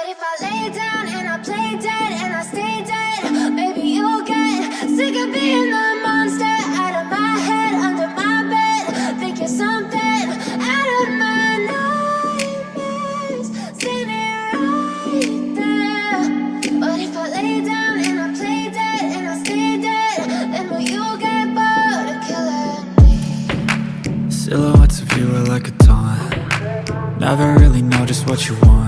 if I lay down and I play dead and I stay dead? Maybe you'll get sick of being the monster out of my head, under my bed. Think you're something out of my nightmares, standing right there. But if I lay down and I play dead and I stay dead, then will you get bored of killing me? Silhouettes of you are like a taunt. Never really know just what you want.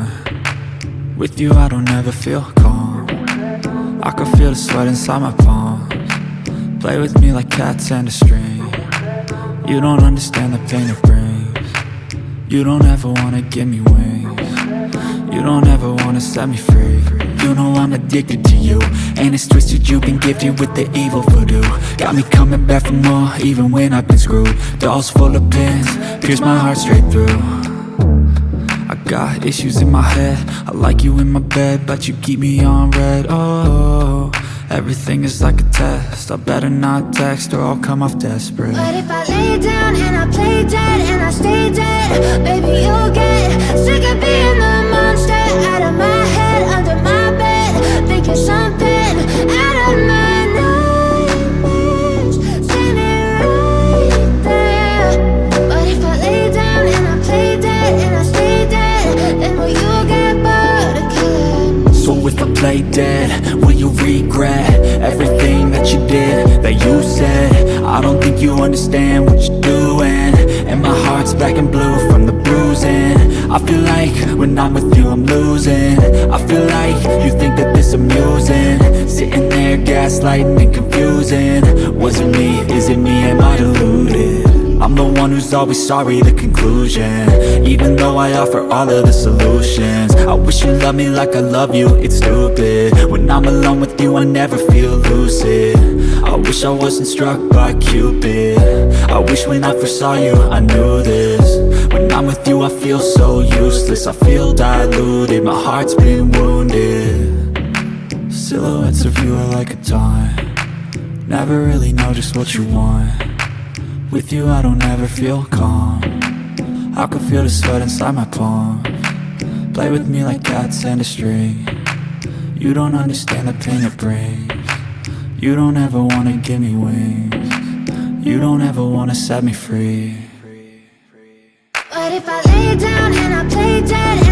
With you I don't ever feel calm. I can feel the sweat inside my palms. Play with me like cats and a string. You don't understand the pain it brings. You don't ever wanna give me wings. You don't ever wanna set me free. You know I'm addicted to you, and it's twisted, you've been gifted with the evil voodoo. Got me coming back for more, even when I've been screwed. Dolls full of pins, pierce my heart straight through. I got issues in my head, I like you in my bed, but you keep me on red. Oh, everything is like a test, I better not text or I'll come off desperate. But if I lay down and I play dead and I stay dead, baby you'll get sick of being the monster out of my head, under my bed. Think you're something out of my nightmares, standing right there. But if I lay down and I play dead and I stay dead, then will you get bored of killing me? So if I play dead, will you regret everything that you did, that you said? I don't think you understand what you're doing, and my heart's black and blue from the bruising. I feel like when I'm with you I'm losing. I feel like you think that this amusing, sitting there gaslighting and confusing. Was it me? Is it me? Am I deluded? I'm the one who's always sorry, the conclusion, even though I offer all of the solutions. I wish you loved me like I love you, it's stupid. When I'm alone with you I never feel lucid. I wish I wasn't struck by Cupid. I wish when I first saw you I knew this. When I'm with you I feel so useless, I feel diluted, my heart's been wounded. Silhouettes of you are like a taunt. Never really know just what you want. With you I don't ever feel calm. I can feel the sweat inside my palms. Play with me like cats and a string. You don't understand the pain it brings. You don't ever wanna give me wings. You don't ever wanna set me free. But if I lay down and I play dead